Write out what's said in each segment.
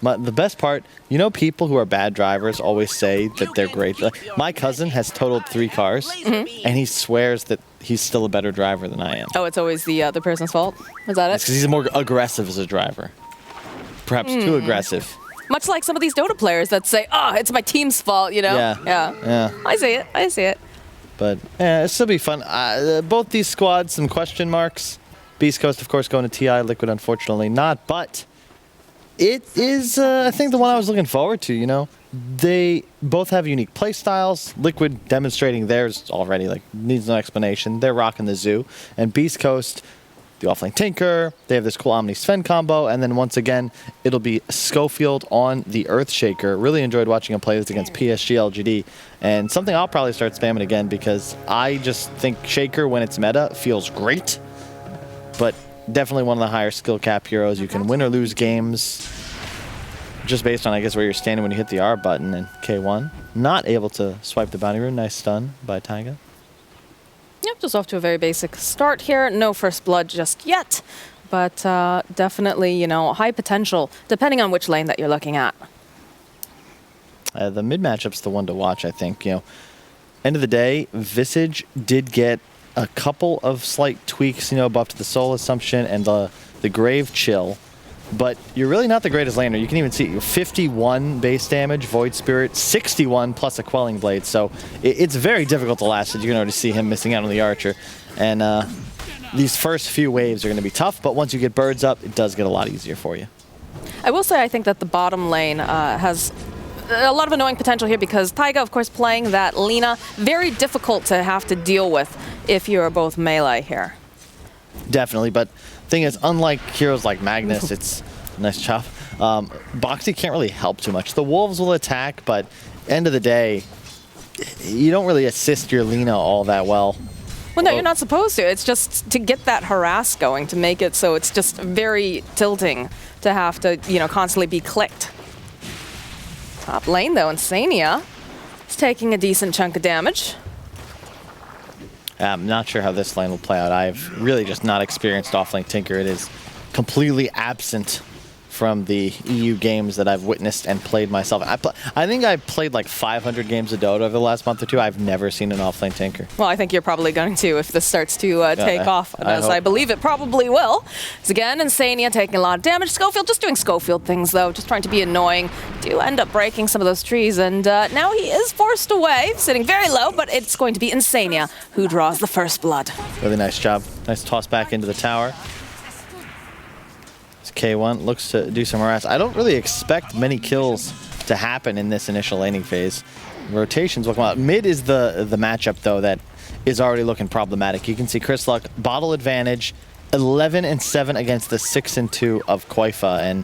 The best part, you know, people who are bad drivers always say that they're great. My cousin has totaled 3 cars, and he swears that he's still a better driver than I am. Oh, it's always the other person's fault? Is that it? Because he's more aggressive as a driver. Perhaps too aggressive. Much like some of these Dota players that say, oh, it's my team's fault, you know? Yeah. I see it. I see it. But it'll still be fun. Both these squads, some question marks. Beast Coast, of course, going to TI. Liquid, unfortunately, not. But it is, I think, the one I was looking forward to, you know? They both have unique play styles. Liquid demonstrating theirs already, like, needs no explanation. They're rocking the zoo. And Beast Coast, the offlane Tinker, they have this cool Omni Sven combo, and then once again, it'll be Schofield on the Earthshaker. Really enjoyed watching him play this against PSG LGD, and something I'll probably start spamming again because I just think Shaker, when it's meta, feels great, but definitely one of the higher skill cap heroes. You can win or lose games just based on, I guess, where you're standing when you hit the R button. And K1 not able to swipe the bounty rune. Nice stun by Taiga. Yep, just off to a very basic start here. No first blood just yet, but definitely, you know, high potential, depending on which lane that you're looking at. The mid matchup's the one to watch, I think. You know, end of the day, Visage did get a couple of slight tweaks, you know, buff to the Soul Assumption and the Grave Chill. But you're really not the greatest laner. You can even see 51 base damage, Void Spirit, 61 plus a Quelling Blade. So it's very difficult to last it. You can already see him missing out on the Archer. And these first few waves are going to be tough, but once you get birds up, it does get a lot easier for you. I will say I think that the bottom lane has a lot of annoying potential here because Taiga, of course, playing that Lina, very difficult to have to deal with if you're both melee here. Definitely, but thing is, unlike heroes like Magnus, it's nice chop. Boxy can't really help too much. The wolves will attack, but end of the day, you don't really assist your Lina all that well. Well, no, you're not supposed to. It's just to get that harass going, to make it so it's just very tilting to have to, you know, constantly be clicked. Top lane, though, Insania is taking a decent chunk of damage. I'm not sure how this lane will play out. I've really just not experienced offlane Tinker. It is completely absent from the EU games that I've witnessed and played myself. I think I've played like 500 games of Dota over the last month or two. I've never seen an offlane Tinker. Well, I think you're probably going to if this starts to take off, as I believe it probably will. So again, Insania taking a lot of damage. Schofield just doing Schofield things, though, just trying to be annoying. Do end up breaking some of those trees, and now he is forced away, sitting very low, but it's going to be Insania who draws the first blood. Really nice job. Nice toss back into the tower. K1 looks to do some harass. I don't really expect many kills to happen in this initial laning phase. Rotations will come out. Mid is the matchup, though, that is already looking problematic. You can see Chris Luck, bottle advantage, 11-7 against the 6-2 of Koifa, and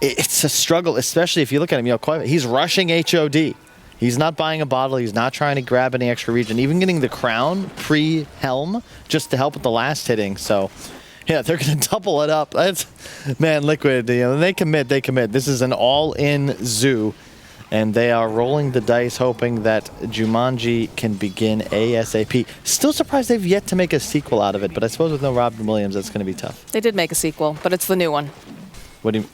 it's a struggle, especially if you look at him. You know, Koifa, he's rushing HOD. He's not buying a bottle. He's not trying to grab any extra regen. Even getting the crown pre-helm just to help with the last hitting. So yeah, they're going to double it up. That's, man, Liquid, you know, they commit, they commit. This is an all-in zoo, and they are rolling the dice hoping that Jumanji can begin ASAP. Still surprised they've yet to make a sequel out of it, but I suppose with no Robin Williams, that's going to be tough. They did make a sequel, but it's the new one. What do you...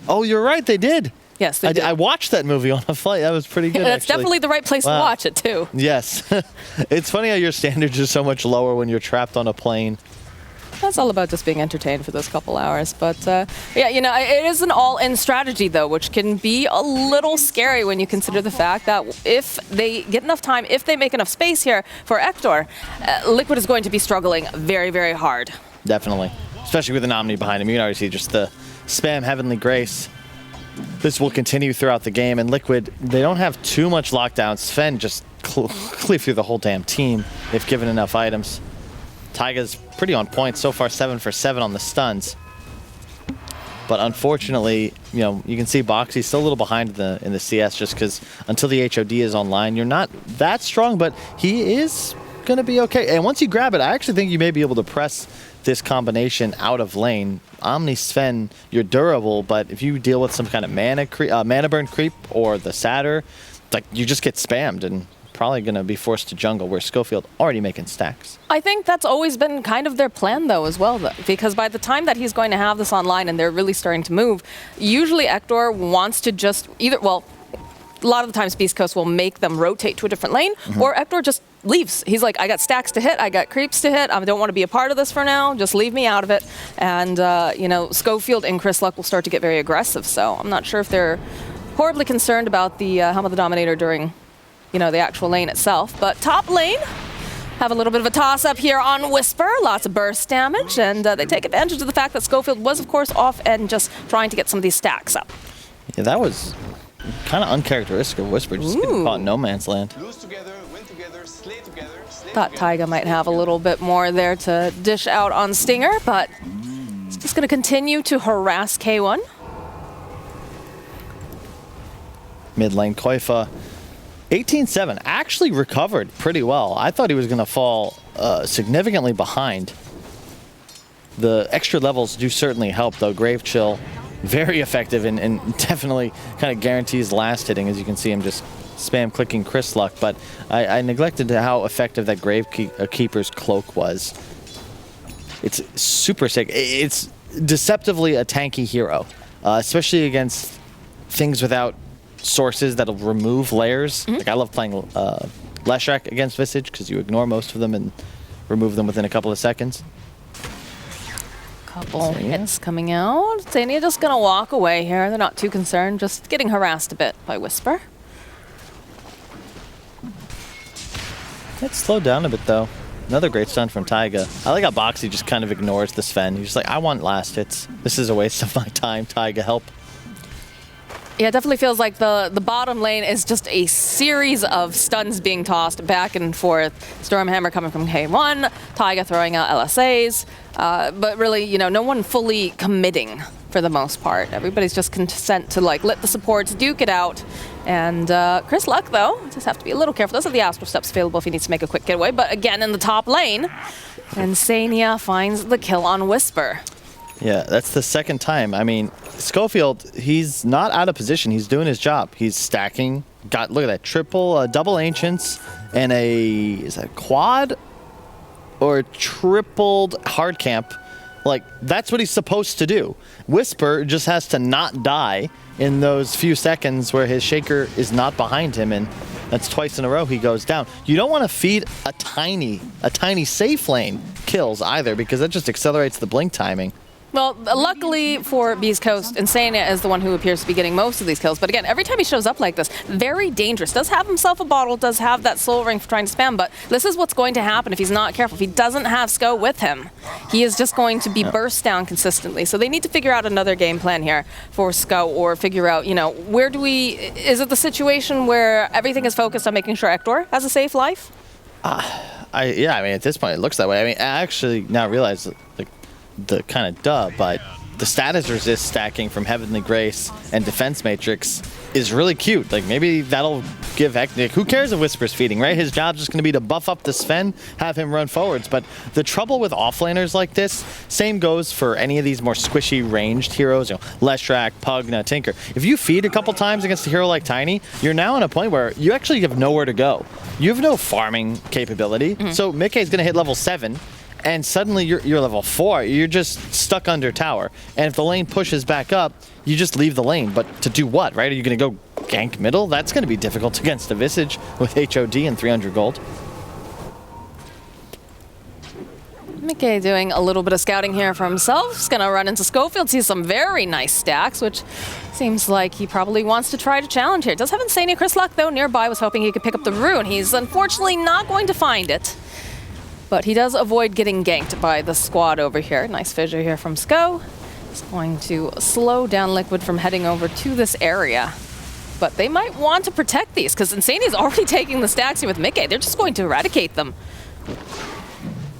Oh, you're right, they did. Yes, they did. I watched that movie on a flight. That was pretty good, That's actually. definitely the right place to watch it, too. Yes. It's funny how your standards are so much lower when you're trapped on a plane. That's all about just being entertained for those couple hours. But yeah, you know, it is an all-in strategy, though, which can be a little scary when you consider the fact that if they get enough time, if they make enough space here for Ector, Liquid is going to be struggling very, very hard. Definitely. Especially with an Omni behind him. You can already see just the spam Heavenly Grace. This will continue throughout the game. And Liquid, they don't have too much lockdown. Sven just cleave through the whole damn team if given enough items. Taiga's pretty on point so far, 7 for 7 on the stuns. But unfortunately, you know, you can see Boxy's still a little behind in the CS just because until the HOD is online, you're not that strong, but he is going to be okay. And once you grab it, I actually think you may be able to press this combination out of lane. Omni Sven, you're durable, but if you deal with some kind of mana burn creep or the Satyr, like you just get spammed and probably going to be forced to jungle, where Schofield already making stacks. I think that's always been kind of their plan, though, as well, because by the time that he's going to have this online and they're really starting to move, usually Ektor wants to just either, well, a lot of the times Beast Coast will make them rotate to a different lane, or Ektor just leaves. He's like, I got stacks to hit, I got creeps to hit, I don't want to be a part of this for now, just leave me out of it. And, you know, Schofield and Chris Luck will start to get very aggressive, so I'm not sure if they're horribly concerned about the Helm of the Dominator during, you know, the actual lane itself. But top lane, have a little bit of a toss-up here on Whisper, lots of burst damage, and they take advantage of the fact that Schofield was, of course, off and just trying to get some of these stacks up. Yeah, that was kind of uncharacteristic of Whisper, just getting caught in no man's land. Lose together, win together, slay together, slay Thought Taiga might have a little bit more there to dish out on Stinger, but it's just going to continue to harass K1. Mid lane, Koifa, 18-7, actually recovered pretty well. I thought he was going to fall significantly behind. The extra levels do certainly help, though. Grave Chill, very effective and definitely kind of guarantees last hitting, as you can see him just spam clicking Chris Luck. But I neglected how effective that Grave Keeper's cloak was. It's super sick. It's deceptively a tanky hero, especially against things without sources that'll remove layers. Like, I love playing Leshrac against Visage because you ignore most of them and remove them within a couple of seconds. Couple hits coming out. Zania just gonna walk away here. They're not too concerned, just getting harassed a bit by Whisper. Let's slow down a bit, though. Another great stun from Taiga. I like how Boxy just kind of ignores the Sven. He's just like, I want last hits. This is a waste of my time. Taiga, help. Yeah, it definitely feels like the bottom lane is just a series of stuns being tossed back and forth. Stormhammer coming from K1, Taiga throwing out LSAs, but really, you know, no one fully committing for the most part. Everybody's just content to, like, let the supports duke it out. And Chris Luck, though, just have to be a little careful. Those are the Astral Steps available if he needs to make a quick getaway. But again, in the top lane, and Sania finds the kill on Whisper. Yeah, that's the second time. I mean, Schofield, he's not out of position. He's doing his job. He's stacking. Got, look at that, triple, double Ancients, and is that quad? Or tripled hard camp. Like, that's what he's supposed to do. Whisper just has to not die in those few seconds where his Shaker is not behind him, and that's twice in a row he goes down. You don't want to feed a tiny safe lane kills either, because that just accelerates the blink timing. Well, luckily for Beast Coast, Insania is the one who appears to be getting most of these kills. But again, every time he shows up like this, very dangerous. Does have himself a bottle, does have that soul ring for trying to spam, but this is what's going to happen if he's not careful. If he doesn't have Sko with him, he is just going to be burst down consistently. So they need to figure out another game plan here for Sko, or figure out, you know, where do we... Is it the situation where everything is focused on making sure Ektor has a safe life? Yeah, I mean, at this point, it looks that way. I mean, I actually now realize, like, the kind of but the status resist stacking from Heavenly Grace and Defense Matrix is really cute. Like, maybe that'll give who cares if Whisper's feeding, right? His job's just going to be to buff up the Sven, have him run forwards. But the trouble with offlaners like this, same goes for any of these more squishy ranged heroes, you know, Leshrac, Pugna, Tinker. If you feed a couple times against a hero like Tiny, you're now in a point where you actually have nowhere to go. You have no farming capability. So Mickey's going to hit level 7. And suddenly you're level 4. You're just stuck under tower. And if the lane pushes back up, you just leave the lane. But to do what, right? Are you going to go gank middle? That's going to be difficult against a Visage with HOD and 300 gold. Mickey doing a little bit of scouting here for himself. He's going to run into Schofield, sees some very nice stacks, which seems like he probably wants to try to challenge here. Does have Insania. Chris Luck, though, nearby, was hoping he could pick up the rune. He's unfortunately not going to find it. But he does avoid getting ganked by the squad over here. Nice fissure here from Sko. It's going to slow down Liquid from heading over to this area. But they might want to protect these, because Insania's already taking the stacks here with Mickey. They're just going to eradicate them.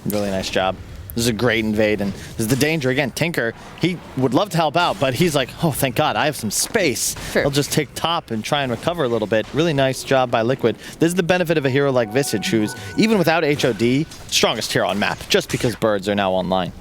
Really nice job. This is a great invade, and this is the danger again. Tinker, he would love to help out, but he's like, oh, thank God, I have some space. Sure. He'll just take top and try and recover a little bit. Really nice job by Liquid. This is the benefit of a hero like Visage, who's, even without HOD, strongest hero on map, just because birds are now online.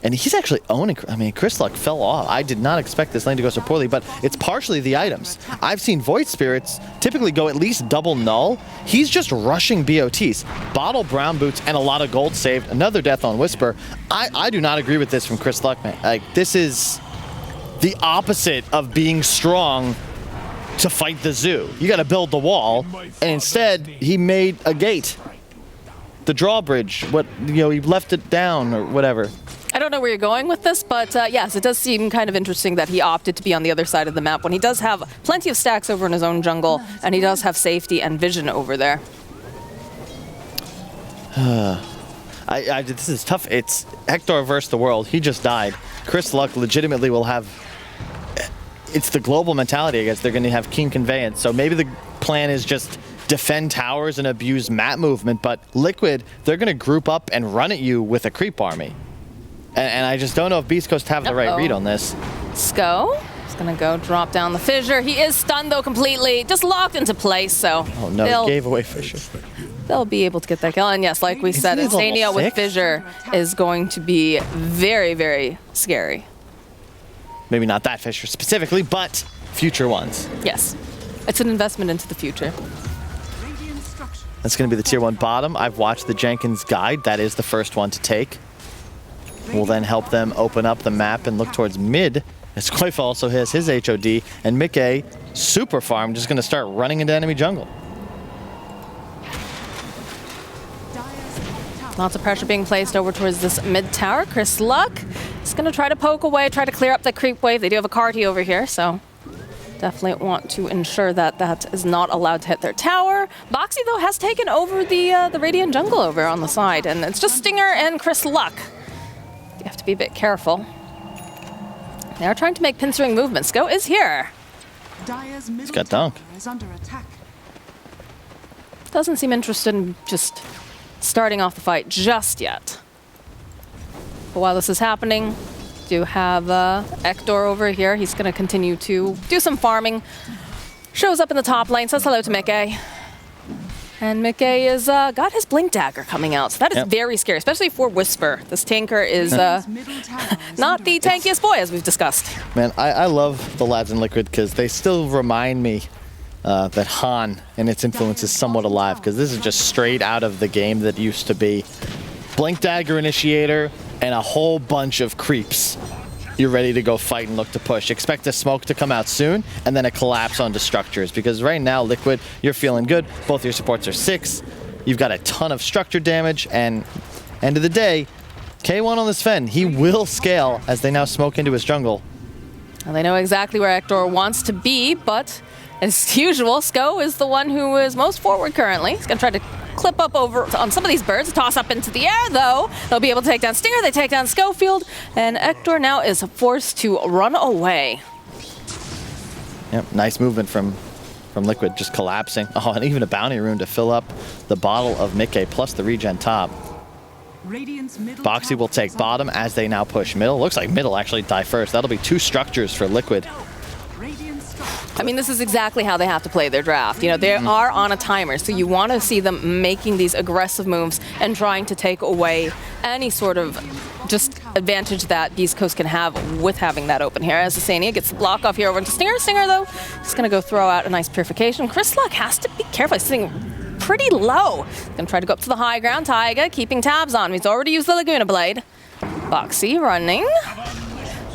And he's actually owning. I mean, Chris Luck fell off. I did not expect this lane to go so poorly, but it's partially the items. I've seen Void Spirits typically go at least double null. He's just rushing BOTs. Bottle Brown Boots and a lot of gold saved. Another death on Whisper. I do not agree with this from Chris Luck, man. Like, this is the opposite of being strong to fight the zoo. You got to build the wall, and instead he made a gate. The drawbridge. He left it down or whatever. I don't know where you're going with this, but yes, it does seem kind of interesting that he opted to be on the other side of the map when he does have plenty of stacks over in his own jungle, and he does have safety and vision over there. This is tough. It's Hector versus the world. He just died. Chris Luck legitimately will have... It's the global mentality, I guess. They're going to have keen conveyance. So maybe the plan is just defend towers and abuse map movement, but Liquid, they're going to group up and run at you with a creep army. And I just don't know if Beast Coast have the right read on this. Sko is going to go drop down the Fissure. He is stunned, though, completely. Just locked into place, so... Oh, no, he gave away Fissure. They'll be able to get that kill. And yes, like we said, Insania with Fissure is going to be very, very scary. Maybe not that Fissure specifically, but future ones. Yes. It's an investment into the future. That's going to be the tier 1 bottom. I've watched the Jenkins guide. That is the first one to take. Will then help them open up the map and look towards mid. As Coifa also has his HOD, and Mickey, super farm, just going to start running into enemy jungle. Lots of pressure being placed over towards this mid tower. Chris Luck is going to try to poke away, try to clear up the creep wave. They do have a Carti over here, so definitely want to ensure that that is not allowed to hit their tower. Boxy, though, has taken over the Radiant jungle over on the side, and it's just Stinger and Chris Luck. You have to be a bit careful. They are trying to make pincering movements. Sko is here. He's got dunk. Doesn't seem interested in just starting off the fight just yet. But while this is happening, do have Hector over here. He's going to continue to do some farming. Shows up in the top lane, says hello to Mickey. And Mickey is got his Blink Dagger coming out, so that is very scary, especially for Whisper. This tanker is not the tankiest boy, as we've discussed. Man, I love the lads in Liquid because they still remind me that Han and its influence is somewhat alive, because this is just straight out of the game that used to be Blink Dagger Initiator and a whole bunch of creeps. You're ready to go fight and look to push. Expect the smoke to come out soon, and then a collapse onto structures. Because right now, Liquid, you're feeling good. Both your supports are 6. You've got a ton of structure damage, and end of the day, K1 on this Fen, he will scale as they now smoke into his jungle. And they know exactly where Hector wants to be, but as usual, Sko is the one who is most forward currently. He's going to try to clip up over on some of these birds, toss up into the air, though. They'll be able to take down Stinger, they take down Schofield, and Hector now is forced to run away. Yep, nice movement from Liquid, just collapsing. Oh, and even a bounty rune to fill up the bottle of Mickey, plus the regen top. Boxy will take bottom as they now push middle. Looks like middle actually die first. That'll be 2 structures for Liquid. I mean, this is exactly how they have to play their draft. You know, they are on a timer, so you want to see them making these aggressive moves and trying to take away any sort of just advantage that Beast Coast can have with having that open here. As Insania gets the block off here over into Stinger. Stinger, though, is going to go throw out a nice purification. Chris Luck has to be careful. He's sitting pretty low. He's going to try to go up to the high ground. Taiga keeping tabs on him. He's already used the Laguna Blade. Boxy running.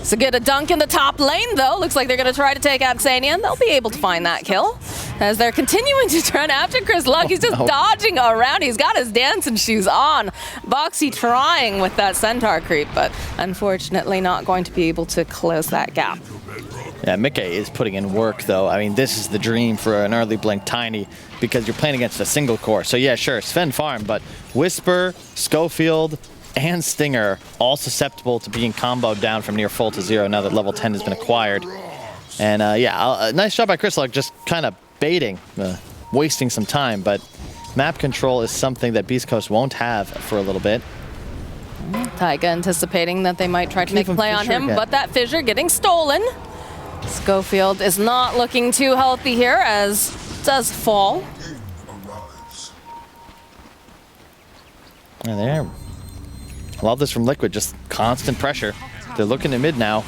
So get a dunk in the top lane, though. Looks like they're going to try to take out Xania, and they'll be able to find that kill. As they're continuing to run after Chris Luck. He's just dodging around. He's got his dancing shoes on. Boxy trying with that Centaur creep, but unfortunately not going to be able to close that gap. Yeah, Mickey is putting in work, though. I mean, this is the dream for an early Blink Tiny, because you're playing against a single core. So yeah, sure, Sven farm, but Whisper, Schofield, and Stinger all susceptible to being comboed down from near full to 0 now that level 10 has been acquired. And yeah, nice job by Chris Luck, just kind of baiting, wasting some time, but map control is something that Beast Coast won't have for a little bit. Taiga anticipating that they might try to make a play on him, but that Fissure getting stolen. Schofield is not looking too healthy here, as does Fall. And they're Love this from Liquid, just constant pressure. They're looking at mid now.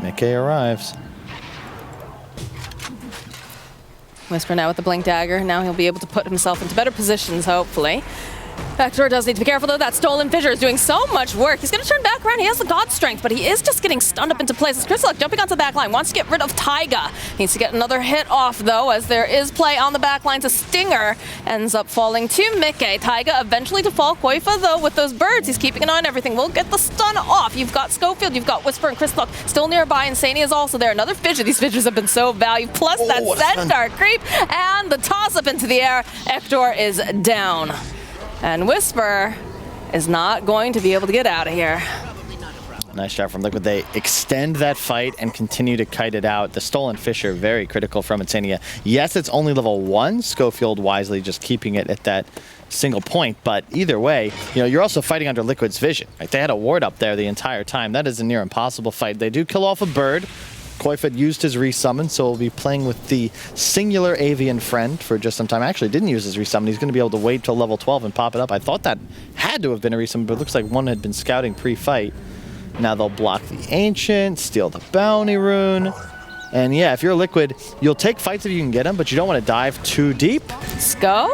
Mickey arrives. Whisper now with the Blink Dagger. Now he'll be able to put himself into better positions, hopefully. Vector does need to be careful, though. That Stolen Fissure is doing so much work. He's going to turn back around. He has the God Strength, but he is just getting stunned up into place. As Crystalluck jumping onto the back line, wants to get rid of Taiga. Needs to get another hit off, though, as there is play on the back line to Stinger. Ends up falling to Mickey. Taiga eventually to fall. Koifa, though, with those birds, he's keeping an eye on everything. We'll get the stun off. You've got Schofield, you've got Whisper and Crystalluck still nearby. Insania is also there. Another Fissure. These Fissures have been so valued. Plus that Centaur creep and the toss up into the air. Ector is down. And Whisper is not going to be able to get out of here. Nice shot from Liquid. They extend that fight and continue to kite it out. The Stolen Fissure, very critical from Insania. Yes, it's only level 1. Schofield wisely just keeping it at that single point. But either way, you know, you're also fighting under Liquid's vision. Right? They had a ward up there the entire time. That is a near impossible fight. They do kill off a bird. Koifa used his resummon, so we'll be playing with the singular avian friend for just some time. Actually, didn't use his resummon. He's going to be able to wait till level 12 and pop it up. I thought that had to have been a resummon, but it looks like one had been scouting pre-fight. Now they'll block the Ancient, steal the Bounty Rune. And yeah, if you're Liquid, you'll take fights if you can get them, but you don't want to dive too deep. Sko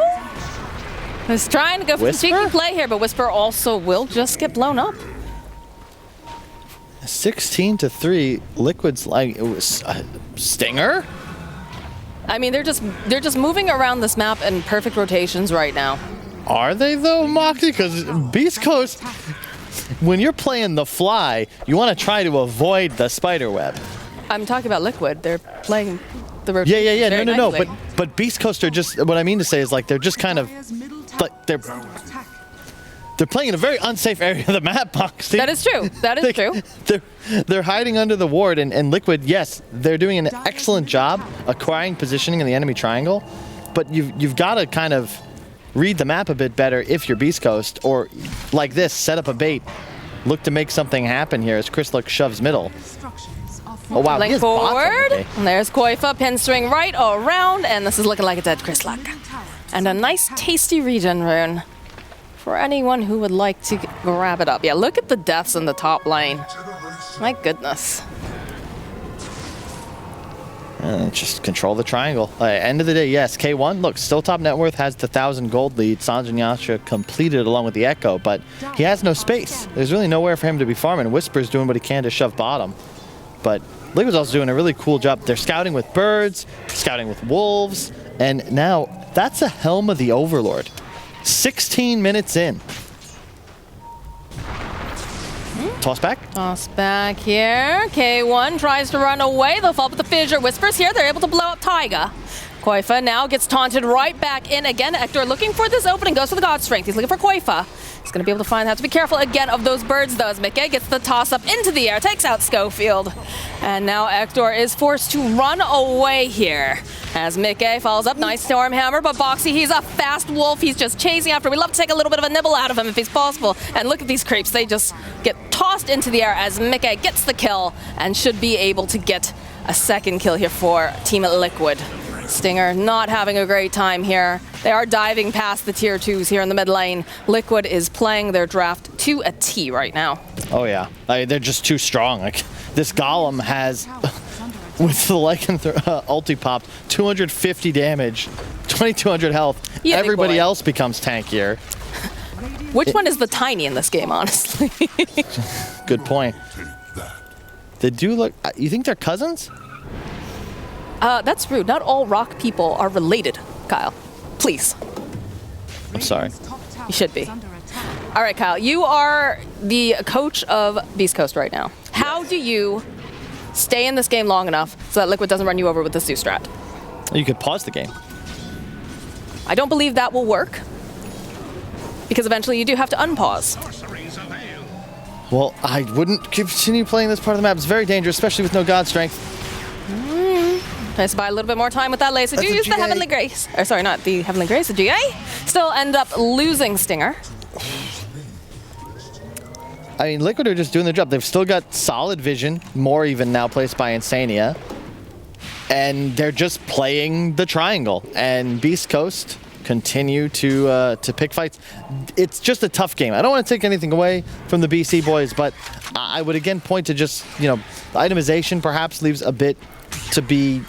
is trying to go for the cheeky play here, but Whisper also will just get blown up. 16-3, Liquid's like, it was Stinger? I mean, they're just moving around this map in perfect rotations right now. Are they though, Moxie? Because Beast Coast, when you're playing the fly, you want to try to avoid the spider web. I'm talking about Liquid. They're playing the rotation. Yeah. very No. nicely. But Beast Coast are just, what I mean to say is like, they're just kind of, like, they're playing in a very unsafe area of the map, Moxie. That is true. That is true. They're hiding under the ward, and Liquid, yes, they're doing an excellent job acquiring positioning in the enemy triangle, but you've got to kind of read the map a bit better if you're Beast Coast, or like this, set up a bait, look to make something happen here as Crystalluck shoves middle. Oh wow, Link forward, and there's Koifa, pin swing right around, and this is looking like a dead Crystalluck. And a nice tasty regen rune for anyone who would like to grab it up. Yeah, look at the deaths in the top lane. My goodness. Just control the triangle. End of the day, yes, K1, look, still top net worth, has the 1,000 gold lead. Sanj and Yasha completed along with the Echo, but he has no space. There's really nowhere for him to be farming. Whisper's doing what he can to shove bottom. But Liquid's also doing a really cool job. They're scouting with birds, scouting with wolves, and now that's a Helm of the Overlord. 16 minutes in. Toss back. Toss back here. K1 tries to run away. They'll fall with the Fissure. Whispers here. They're able to blow up Taiga. Koifa now gets taunted right back in again. Ector looking for this opening. Goes for the God Strength. He's looking for Koifa. He's going to be able to find that. To be careful again of those birds, though, as Mickey gets the toss up into the air. Takes out Schofield. And now Ector is forced to run away here. As Mickey follows up. Nice Stormhammer, but Boxy, he's a fast wolf. He's just chasing after. We love to take a little bit of a nibble out of him if he's possible. And look at these creeps. They just get tossed into the air as Mickey gets the kill and should be able to get a second kill here for Team Liquid. Stinger not having a great time here. They are diving past the tier 2s here in the mid lane. Liquid is playing their draft to a T right now. Oh yeah, they're just too strong. Like this Golem has, with the Lycanthrope ulti popped, 250 damage, 2200 health. Yeah, everybody else becomes tankier. Which one is the tiny in this game, honestly? Good point. They do look, you think they're cousins? That's rude. Not all rock people are related, Kyle. Please. I'm sorry. You should be. All right, Kyle, you are the coach of Beast Coast right now. How do you stay in this game long enough so that Liquid doesn't run you over with the Zeus strat? You could pause the game. I don't believe that will work, because eventually you do have to unpause. Well, I wouldn't continue playing this part of the map. It's very dangerous, especially with no God Strength. Nice to buy a little bit more time with that laser. Do use the Heavenly Grace. Or sorry, not the Heavenly Grace, the GA. Still end up losing Stinger. I mean, Liquid are just doing their job. They've still got solid vision, more even now placed by Insania. And they're just playing the triangle. And Beast Coast, continue to pick fights. It's just a tough game. I don't want to take anything away from the BC boys, but I would again point to just, the itemization perhaps leaves a bit to be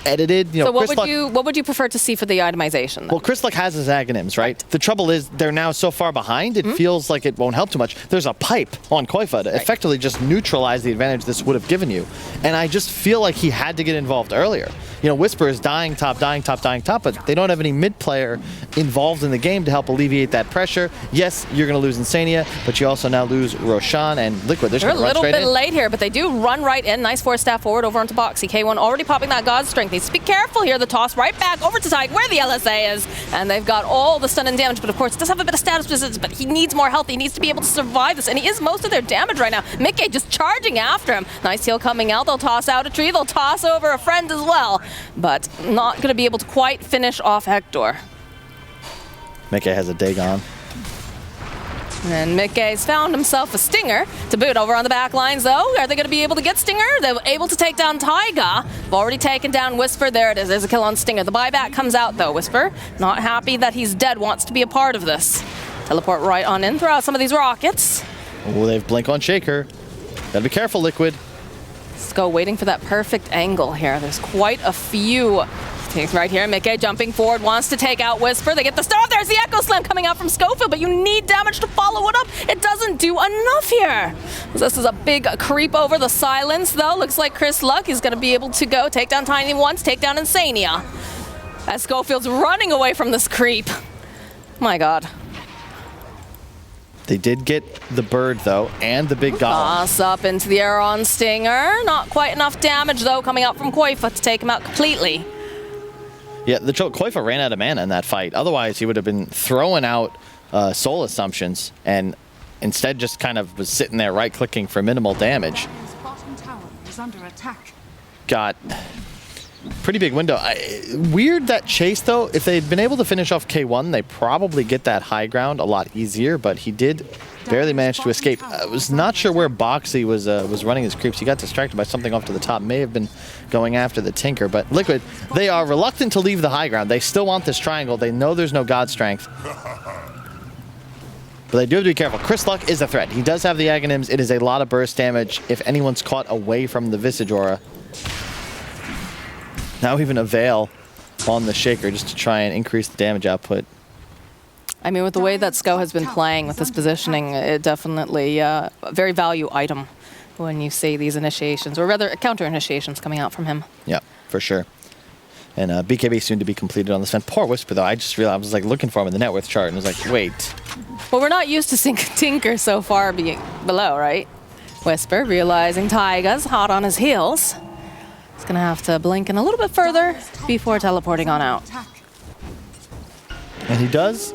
edited. So what would you prefer to see for the itemization then? Well, Chris Luck has his Aghanims, right? The trouble is they're now so far behind, it feels like it won't help too much. There's a pipe on Koifa to effectively just neutralize the advantage this would have given you. And I just feel like he had to get involved earlier. Whisper is dying top, but they don't have any mid player involved in the game to help alleviate that pressure. Yes, you're going to lose Insania, but you also now lose Roshan and Liquid. They're a little bit late here, but they do run right in. Nice force staff forward over onto Boxy. K1 already popping that God's Strength. Needs to be careful here. The toss right back over to Tyke where the LSA is. And they've got all the stun and damage, but of course, it does have a bit of status resistance, but he needs more health. He needs to be able to survive this, and he is most of their damage right now. Mickey just charging after him. Nice heal coming out. They'll toss out a tree. They'll toss over a friend as well, but not going to be able to quite finish off Hector. Mickey has a Dagon. And Mickey's found himself a Stinger to boot over on the back lines, though. Are they going to be able to get Stinger? They're able to take down Taiga. They've already taken down Whisper. There it is. There's a kill on Stinger. The buyback comes out, though. Whisper, not happy that he's dead, wants to be a part of this. Teleport right on in, throw out some of these rockets. Oh, they've Blink on Shaker. Gotta be careful, Liquid. Sko waiting for that perfect angle here. There's quite a few things right here. Mickey jumping forward, wants to take out Whisper. They get the start. There's the Echo Slam coming out from Schofield, but you need damage to follow it up. It doesn't do enough here. This is a big creep over the silence, though. Looks like Chris Luck is going to be able to go take down Tiny once, take down Insania. As Schofield's running away from this creep. My God. They did get the bird, though, and the big golem. Toss up into the air on Stinger. Not quite enough damage, though, coming out from Koifa to take him out completely. Yeah, Koifa ran out of mana in that fight. Otherwise, he would have been throwing out soul assumptions and instead just kind of was sitting there right-clicking for minimal damage. Got pretty big window. Weird that chase, though. If they'd been able to finish off K1, they probably get that high ground a lot easier, but he did barely manage to escape. I was not sure where Boxy was running his creeps. He got distracted by something off to the top. May have been going after the Tinker, but Liquid, they are reluctant to leave the high ground. They still want this triangle. They know there's no God Strength. But they do have to be careful. Chris Luck is a threat. He does have the Aghanims. It is a lot of burst damage if anyone's caught away from the Visage Aura. Now even a Veil on the Shaker just to try and increase the damage output. I mean, with the way that Sko has been playing with this positioning, it definitely a very value item when you see these initiations, or rather counter initiations coming out from him. Yeah, for sure. And BKB soon to be completed on this event. Poor Whisper, though. I just realized I was like looking for him in the net worth chart and was like, wait. Well, we're not used to seeing Tinker so far being below, right? Whisper realizing Taiga's hot on his heels. He's going to have to blink in a little bit further before teleporting on out. And he does.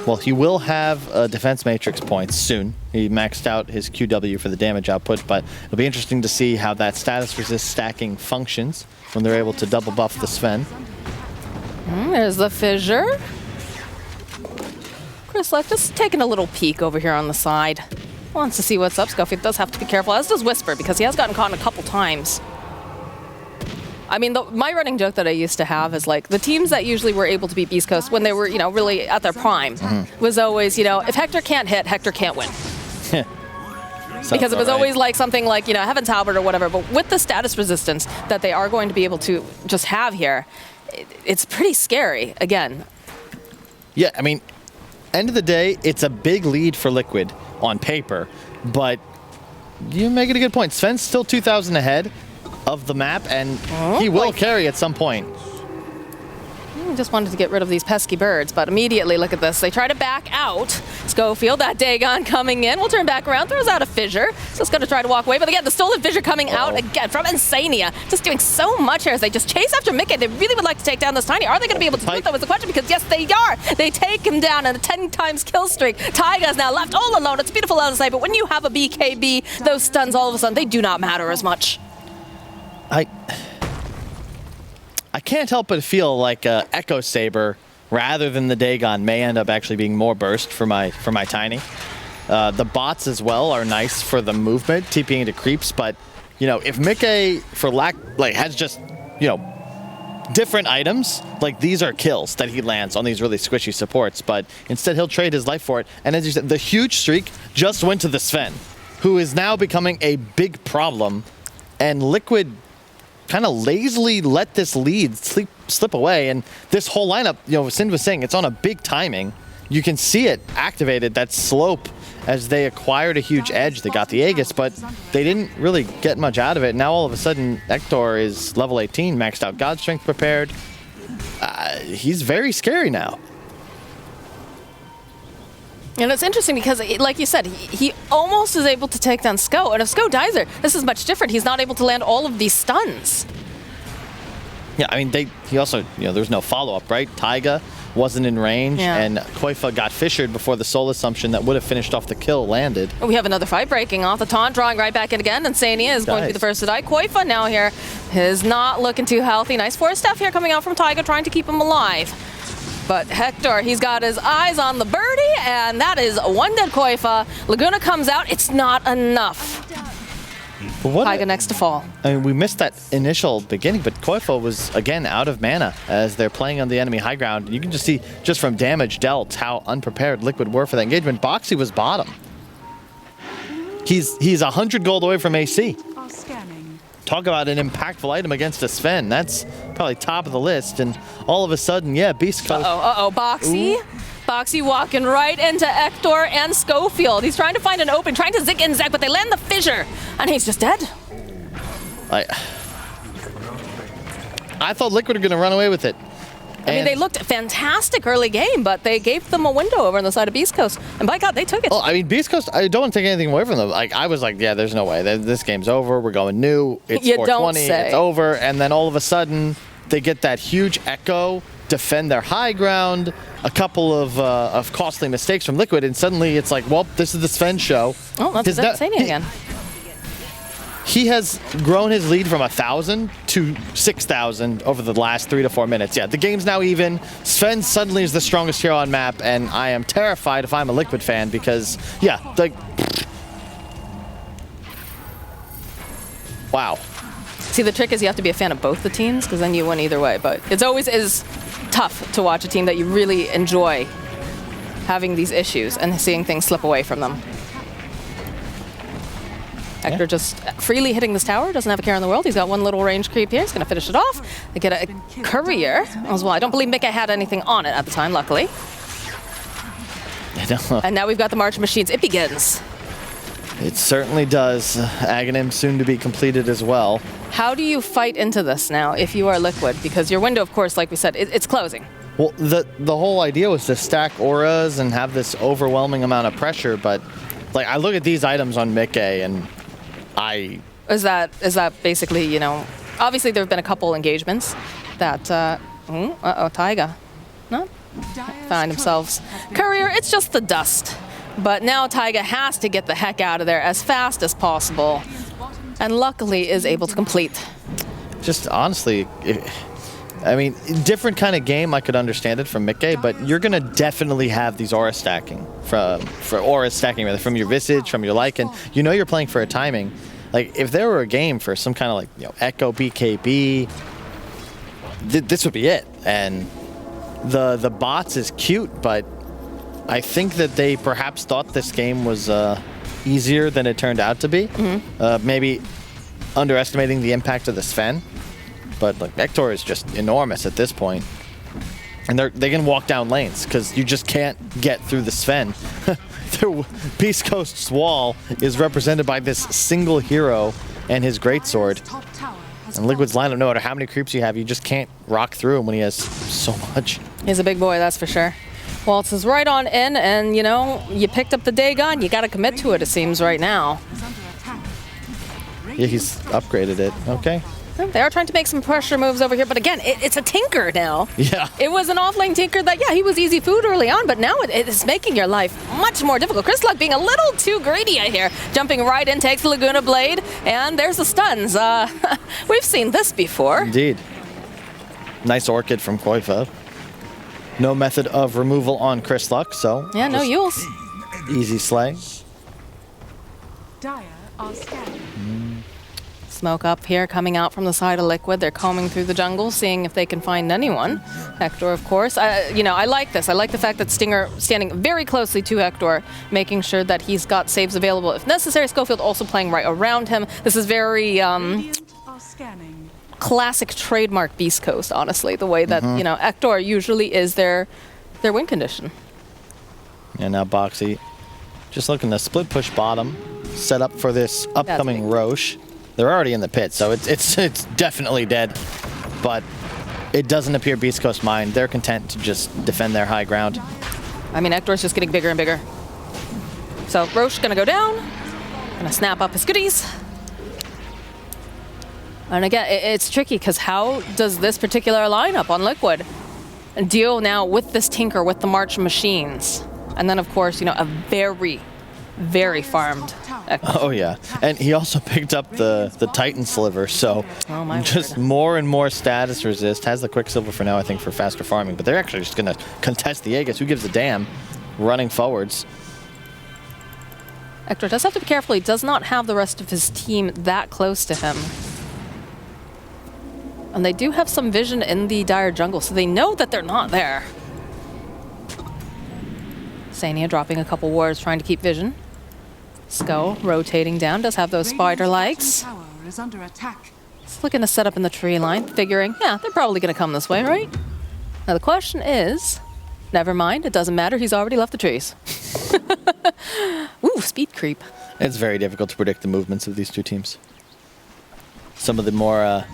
Well, he will have defense matrix points soon. He maxed out his QW for the damage output, but it'll be interesting to see how that status resist stacking functions when they're able to double buff the Sven. There's the fissure. Chris Luck just taking a little peek over here on the side. Wants to see what's up. Schofield does have to be careful, as does Whisper, because he has gotten caught a couple times. I mean, my running joke that I used to have is like the teams that usually were able to beat Beast Coast when they were, really at their prime was always, if Hector can't hit, Hector can't win. Because it was always like something like, Heaven's Halberd or whatever. But with the status resistance that they are going to be able to just have here, it's pretty scary again. Yeah, I mean, end of the day, it's a big lead for Liquid on paper, but you make it a good point. Sven's still 2,000 ahead of the map, and he will carry at some point. I just wanted to get rid of these pesky birds, but immediately, look at this. They try to back out. Schofield, that Dagon coming in. We'll turn back around, throws out a fissure. So it's going to try to walk away, but again, the stolen fissure coming out again from Insania. Just doing so much here as they just chase after Mickey. They really would like to take down this Tiny. Are they going to be able to do it, though, is the question, because yes, they are. They take him down in a 10 times kill streak. Taiga's now left all alone. It's beautiful out of sight, but when you have a BKB, those stuns all of a sudden, they do not matter as much. I can't help but feel like Echo Saber, rather than the Dagon, may end up actually being more burst for my Tiny. The bots as well are nice for the movement, TPing into creeps, but if Mickey, for lack, has just different items, like these are kills that he lands on these really squishy supports, but instead he'll trade his life for it. And as you said, the huge streak just went to the Sven, who is now becoming a big problem, and Liquid kind of lazily let this lead slip away. And this whole lineup, you know, Sind was saying, it's on a big timing. You can see it activated, that slope, as they acquired a huge edge. They got the Aegis, but they didn't really get much out of it. Now all of a sudden, Hector is level 18, maxed out God Strength prepared. He's very scary now. And it's interesting because, like you said, he almost is able to take down Sko. And if Sko dies there, this is much different. He's not able to land all of these stuns. Yeah, I mean, he also, you know, there's no follow-up, right? Taiga wasn't in range, and Koifa got fissured before the soul assumption that would have finished off the kill landed. We have another fight breaking off. The taunt drawing right back in again, and Sania is going to be the first to die. Koifa now here is not looking too healthy. Nice force staff here coming out from Taiga, trying to keep him alive. But Hector, he's got his eyes on the birdie, and that is one dead Koifa. Laguna comes out. It's not enough. Taiga next to fall. I mean, we missed that initial beginning, but Koifa was, again, out of mana as they're playing on the enemy high ground. You can just see, just from damage dealt, how unprepared Liquid were for that engagement. Boxy was bottom. He's 100 gold away from AC. Talk about an impactful item against a Sven. That's probably top of the list. And all of a sudden, yeah, Beast Coast. Boxy. Ooh. Boxy walking right into Hector and Schofield. He's trying to find an open, trying to zig and zag, but they land the fissure, and he's just dead. I thought Liquid were going to run away with it. I mean, they looked fantastic early game, but they gave them a window over on the side of Beast Coast, and by God, they took it. Well, I mean, Beast Coast, I don't want to take anything away from them. Like, I was like, yeah, there's no way. This game's over. We're going new. It's 420. It's over. And then all of a sudden, they get that huge echo, defend their high ground, a couple of costly mistakes from Liquid, and suddenly it's like, well, this is the Sven show. Oh, that's Sania again. He has grown his lead from 1,000 to 6,000 over the last 3 to 4 minutes. Yeah, the game's now even. Sven suddenly is the strongest hero on map, and I am terrified if I'm a Liquid fan because, yeah, like, wow. See, the trick is you have to be a fan of both the teams because then you win either way. But it's always is tough to watch a team that you really enjoy having these issues and seeing things slip away from them. Hector just freely hitting this tower, doesn't have a care in the world. He's got one little range creep here. He's going to finish it off. They get a courier as well. I don't believe Mickey had anything on it at the time, luckily. And now we've got the March Machines. It begins. It certainly does. Aghanim soon to be completed as well. How do you fight into this now if you are Liquid? Because your window, of course, like we said, it's closing. Well, the whole idea was to stack auras and have this overwhelming amount of pressure, but like I look at these items on Mickey and Is that basically, you know, obviously there have been a couple engagements that, Taiga. No? Find themselves. Courier, it's just the dust. But now Taiga has to get the heck out of there as fast as possible. And luckily is able to complete. Just honestly, I mean, different kind of game, I could understand it from Mickey, but you're going to definitely have these aura stacking from your Visage, from your Lycan. You know you're playing for a timing. Like, if there were a game for some kind of, like, you know, Echo BKB, this would be it. And the bots is cute, but I think that they perhaps thought this game was easier than it turned out to be. Mm-hmm. Maybe underestimating the impact of the Sven. But like Hector is just enormous at this point. And they can walk down lanes because you just can't get through the Sven. Beast Coast's wall is represented by this single hero and his greatsword. And Liquid's lineup, no matter how many creeps you have, you just can't rock through him when he has so much. He's a big boy, that's for sure. Waltz is right on in, and you know, you picked up the Dagon, you got to commit to it, it seems, right now. Yeah, he's upgraded it. Okay. They are trying to make some pressure moves over here, but again, it's a Tinker now. Yeah. It was an off-lane Tinker that, yeah, he was easy food early on, but now it is making your life much more difficult. Chris Luck being a little too greedy here. Jumping right in, takes the Laguna Blade, and there's the stuns. We've seen this before. Indeed. Nice Orchid from Koifa. No method of removal on Chris Luck, so... Yeah, no Yules. Easy slay. Smoke up here coming out from the side of Liquid. They're combing through the jungle, seeing if they can find anyone. Hector, of course. I like this. I like the fact that Stinger standing very closely to Hector, making sure that he's got saves available if necessary. Schofield also playing right around him. This is very classic trademark Beast Coast, honestly, the way that, Hector usually is their win condition. And now Boxy just looking to split push bottom, set up for this upcoming Roche. They're already in the pit, so it's definitely dead. But it doesn't appear Beast Coast mind. They're content to just defend their high ground. I mean, Hector's just getting bigger and bigger. So Roche gonna go down, gonna snap up his goodies. And again, it's tricky because how does this particular lineup on Liquid deal now with this Tinker, with the March machines? And then, of course, a very, very farmed Hector. Oh, yeah. And he also picked up the Titan Sliver, so just more and more status resist. Has the Quicksilver for now, I think, for faster farming. But they're actually just going to contest the Aegis. Who gives a damn? Running forwards. Hector does have to be careful. He does not have the rest of his team that close to him. And they do have some vision in the dire jungle, so they know that they're not there. Sania dropping a couple wards, trying to keep vision. Sko rotating down, does have those spider legs. Just looking to set up in the tree line, figuring, yeah, they're probably going to come this way, right? Now the question is, never mind, it doesn't matter, he's already left the trees. Ooh, speed creep. It's very difficult to predict the movements of these two teams. Some of the more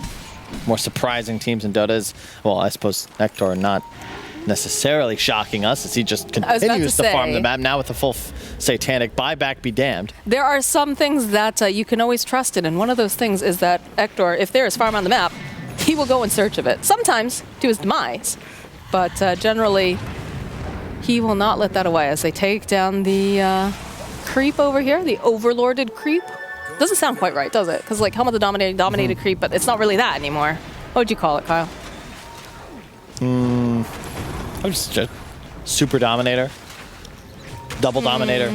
surprising teams in Dota is, well, I suppose Hector not necessarily shocking us as he just continues to farm the map now with a full satanic buyback be damned. There are some things that you can always trust in, and one of those things is that Hector, if there is farm on the map, he will go in search of it. Sometimes to his demise, but generally he will not let that away as they take down the creep over here, the overlorded creep. Doesn't sound quite right, does it? Because like Helm of the dominated creep, but it's not really that anymore. What would you call it, Kyle? I'm just a super dominator. Double dominator.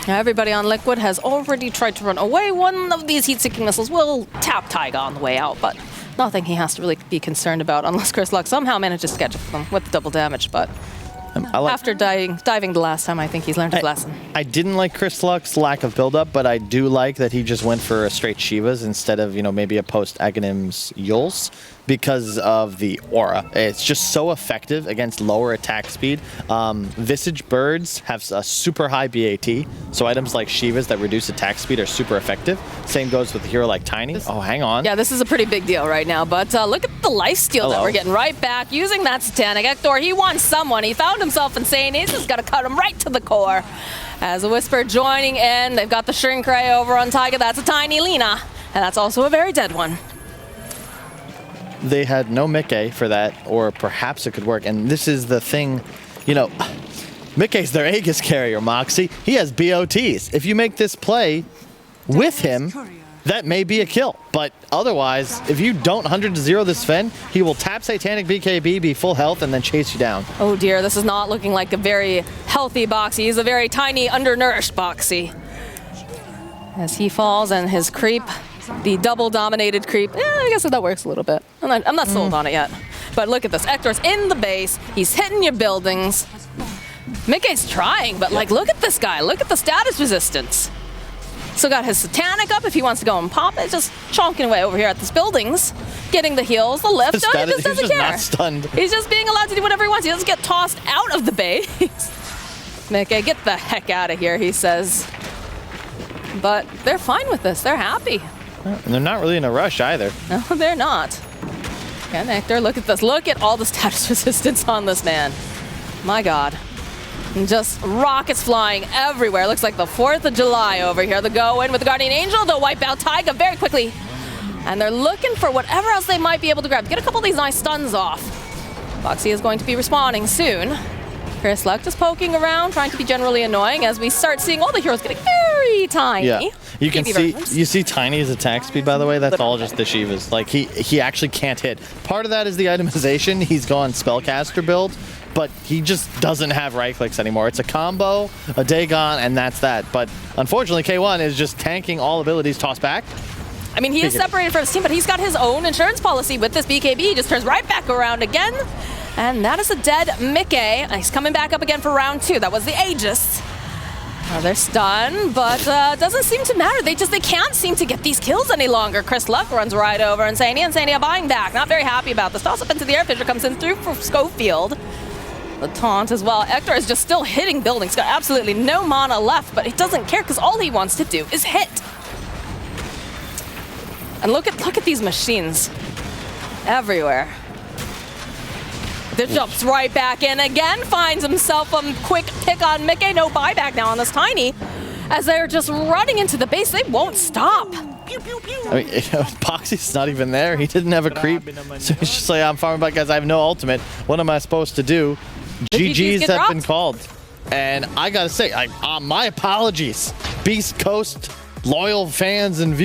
Now everybody on Liquid has already tried to run away. One of these heat-seeking missiles will tap Taiga on the way out, but nothing he has to really be concerned about unless Chris Luck somehow manages to catch up with them with the double damage. But after diving the last time, I think he's learned his lesson. I didn't like Chris Luck's lack of build-up, but I do like that he just went for a straight Shivas instead of, maybe a post-Aghanim's Yules because of the aura. It's just so effective against lower attack speed. Visage Birds have a super high BAT, so items like Shivas that reduce attack speed are super effective. Same goes with a hero like Tiny. Oh, hang on. Yeah, this is a pretty big deal right now, but look at the lifesteal that we're getting right back using that Satanic. Hector, he wants someone. He found himself insane. He's just got to cut him right to the core. As a Whisper joining in, they've got the Shrink Ray over on Taiga. That's a Tiny Lina, and that's also a very dead one. They had no Mickey for that, or perhaps it could work. And this is the thing, Mickey's their Aegis carrier, Moxie. He has BOTs. If you make this play with him, that may be a kill. But otherwise, if you don't 100-0 this Sven, he will tap Satanic BKB, be full health, and then chase you down. Oh dear, this is not looking like a very healthy Boxy. He's a very tiny, undernourished Boxy. As he falls and his creep, the double dominated creep, I guess that works a little bit. I'm not sold on it yet. But look at this, Hector's in the base, he's hitting your buildings. Mickey's trying, but look at this guy, look at the status resistance. Still got his Satanic up if he wants to go and pop it, just chonking away over here at these buildings, getting the heals, the lift. He just doesn't care. Not stunned. He's just being allowed to do whatever he wants. He doesn't get tossed out of the base. Mickey, get the heck out of here, he says. But they're fine with this. They're happy. And they're not really in a rush either. No, they're not. And Hector, look at this. Look at all the status resistance on this man. My God. And just rockets flying everywhere. Looks like the 4th of July over here. The go in with the Guardian Angel. They'll wipe out Taiga very quickly. And they're looking for whatever else they might be able to grab. Get a couple of these nice stuns off. Boxy is going to be respawning soon. Chris Luck just poking around, trying to be generally annoying as we start seeing all the heroes getting very tiny. Yeah, you see Tiny's attack speed, by the way. That's all just the Shivas. Like he actually can't hit. Part of that is the itemization. He's gone spellcaster build, but he just doesn't have right clicks anymore. It's a combo, a Dagon, and that's that. But unfortunately, K1 is just tanking all abilities. Toss back. I mean, he is separated from his team, but he's got his own insurance policy with this BKB. He just turns right back around again. And that is a dead Mickey. He's coming back up again for round 2. That was the Aegis. They're stunned, but doesn't seem to matter. They can't seem to get these kills any longer. Chris Luck runs right over Insania. Insania buying back. Not very happy about this. Toss up into the air. Fisher comes in through for Schofield. The taunt as well. Hector is just still hitting buildings. Got absolutely no mana left, but he doesn't care because all he wants to do is hit. And look at these machines everywhere. This jumps right back in again, finds himself a quick pick on Mickey. No buyback now on this Tiny. As they're just running into the base, they won't stop. I mean, Poxy's not even there. He didn't have a creep. So he's just like, I'm farming back, guys. I have no ultimate. What am I supposed to do? GGs have been called. And I gotta say, my apologies, Beast Coast loyal fans and viewers.